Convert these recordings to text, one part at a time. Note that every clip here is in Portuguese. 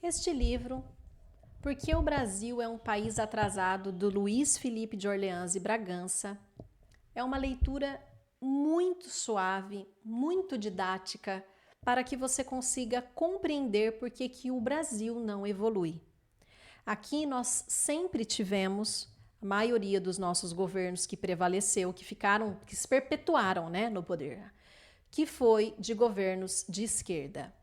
Este livro, Por que o Brasil é um País Atrasado, do Luiz Felipe de Orleans e Bragança, é uma leitura muito suave, muito didática, para que você consiga compreender por que o Brasil não evolui. Aqui nós sempre tivemos a maioria dos nossos governos que prevaleceu, que se perpetuaram, né, no poder, que foi de governos de esquerda.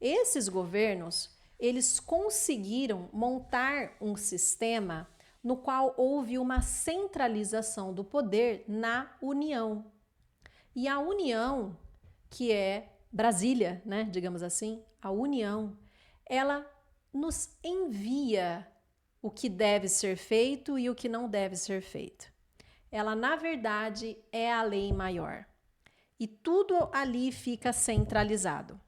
Esses governos, eles conseguiram montar um sistema no qual houve uma centralização do poder na União. E a União, que é Brasília, né, digamos assim, a União, ela nos envia o que deve ser feito e o que não deve ser feito. Ela, na verdade, é a lei maior. E tudo ali fica centralizado.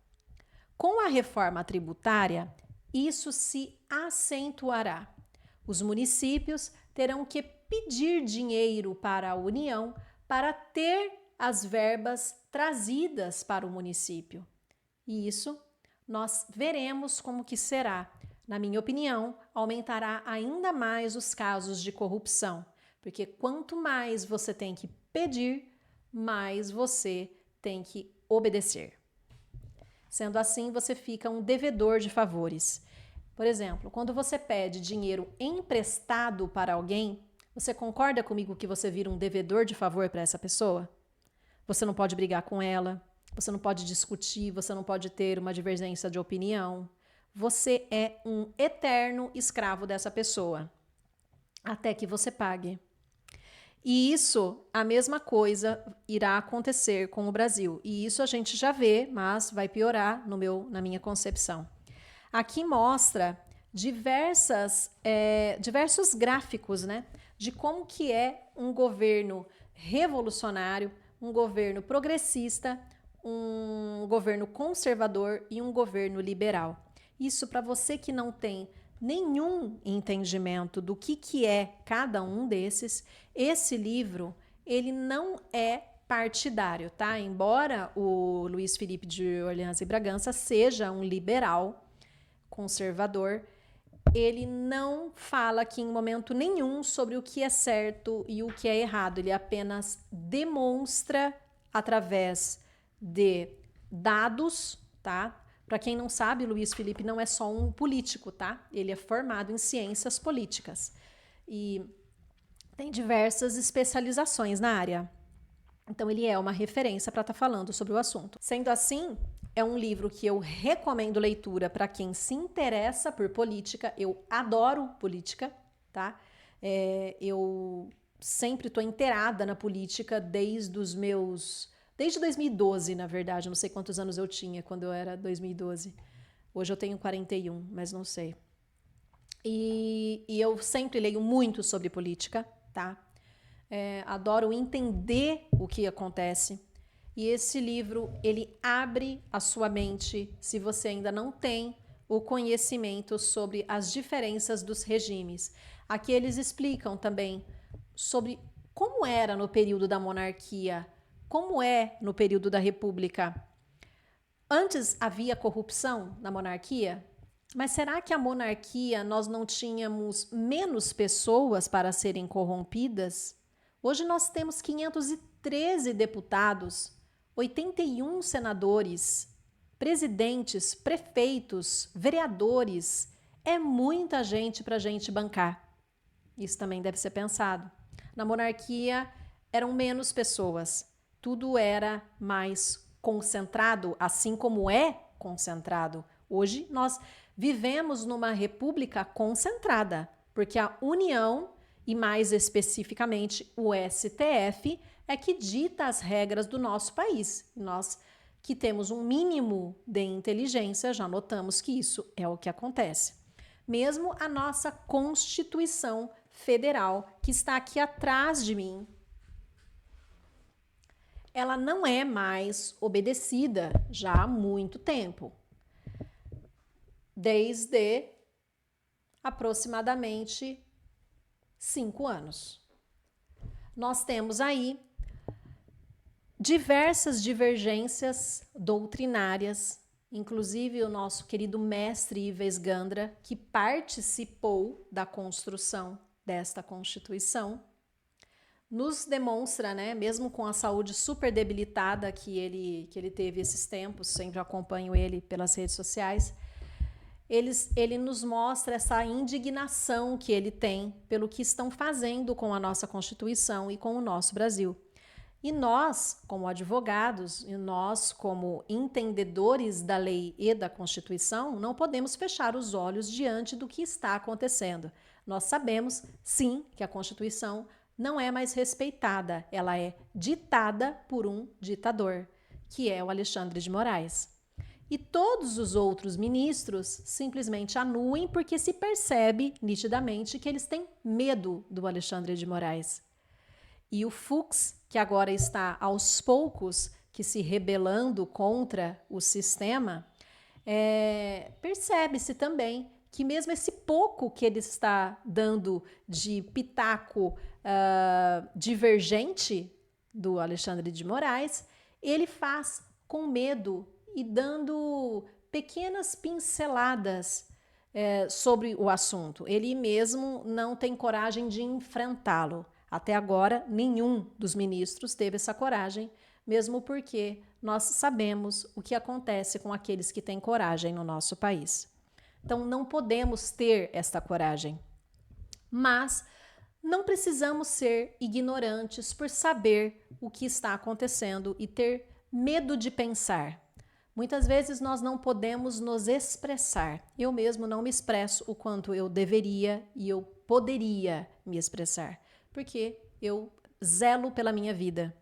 Com a reforma tributária, isso se acentuará. Os municípios terão que pedir dinheiro para a União para ter as verbas trazidas para o município. E isso nós veremos como que será. Na minha opinião, aumentará ainda mais os casos de corrupção, porque quanto mais você tem que pedir, mais você tem que obedecer. Sendo assim, você fica um devedor de favores. Por exemplo, quando você pede dinheiro emprestado para alguém, você concorda comigo que você vira um devedor de favor para essa pessoa? Você não pode brigar com ela, você não pode discutir, você não pode ter uma divergência de opinião. Você é um eterno escravo dessa pessoa, até que você pague. E isso, a mesma coisa irá acontecer com o Brasil. E isso a gente já vê, mas vai piorar na minha concepção. Aqui mostra diversos gráficos, né, de como que é um governo revolucionário, um governo progressista, um governo conservador e um governo liberal. Isso para você que não tem nenhum entendimento do que é cada um desses, esse livro, ele não é partidário, tá? Embora o Luiz Felipe de Orleans e Bragança seja um liberal conservador, ele não fala aqui em momento nenhum sobre o que é certo e o que é errado. Ele apenas demonstra através de dados, tá? Para quem não sabe, Luiz Felipe não é só um político, tá? Ele é formado em ciências políticas e tem diversas especializações na área. Então, ele é uma referência para estar falando sobre o assunto. Sendo assim, é um livro que eu recomendo leitura para quem se interessa por política. Eu adoro política, tá? Eu sempre estou inteirada na política desde 2012, na verdade. Não sei quantos anos eu tinha quando eu era 2012. Hoje eu tenho 41, mas não sei. E eu sempre leio muito sobre política, tá? Adoro entender o que acontece. E esse livro, ele abre a sua mente se você ainda não tem o conhecimento sobre as diferenças dos regimes. Aqui eles explicam também sobre como era no período da monarquia, como é no período da república. Antes havia corrupção na monarquia? Mas será que a monarquia nós não tínhamos menos pessoas para serem corrompidas? Hoje nós temos 513 deputados, 81 senadores, presidentes, prefeitos, vereadores. É muita gente para a gente bancar. Isso também deve ser pensado. Na monarquia eram menos pessoas. Tudo era mais concentrado, assim como é concentrado. Hoje nós vivemos numa república concentrada, porque a União, e mais especificamente o STF, é que dita as regras do nosso país. Nós que temos um mínimo de inteligência, já notamos que isso é o que acontece. Mesmo a nossa Constituição Federal, que está aqui atrás de mim, ela não é mais obedecida já há muito tempo. Desde aproximadamente 5 anos. Nós temos aí diversas divergências doutrinárias inclusive o nosso querido mestre Ives Gandra, que participou da construção desta Constituição, nos demonstra, né, mesmo com a saúde super debilitada que ele teve esses tempos, sempre acompanho ele pelas redes sociais, ele nos mostra essa indignação que ele tem pelo que estão fazendo com a nossa Constituição e com o nosso Brasil. E nós, como advogados, e nós, como entendedores da lei e da Constituição, não podemos fechar os olhos diante do que está acontecendo. Nós sabemos, sim, que a Constituição não é mais respeitada, ela é ditada por um ditador, que é o Alexandre de Moraes. E todos os outros ministros simplesmente anuem porque se percebe nitidamente que eles têm medo do Alexandre de Moraes. E o Fux, que agora está aos poucos que se rebelando contra o sistema, percebe-se também que mesmo esse pouco que ele está dando de pitaco divergente do Alexandre de Moraes, ele faz com medo e dando pequenas pinceladas sobre o assunto. Ele mesmo não tem coragem de enfrentá-lo. Até agora, nenhum dos ministros teve essa coragem, mesmo porque nós sabemos o que acontece com aqueles que têm coragem no nosso país. Então, não podemos ter esta coragem. Mas não precisamos ser ignorantes por saber o que está acontecendo e ter medo de pensar. Muitas vezes nós não podemos nos expressar. Eu mesmo não me expresso o quanto eu deveria e eu poderia me expressar, porque eu zelo pela minha vida.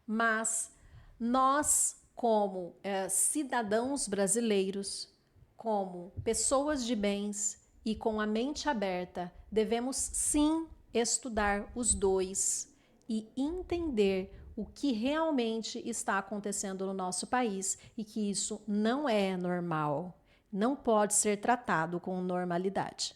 Mas nós, como cidadãos brasileiros, como pessoas de bens e com a mente aberta, devemos sim estudar os dois e entender o que realmente está acontecendo no nosso país e que isso não é normal, não pode ser tratado com normalidade.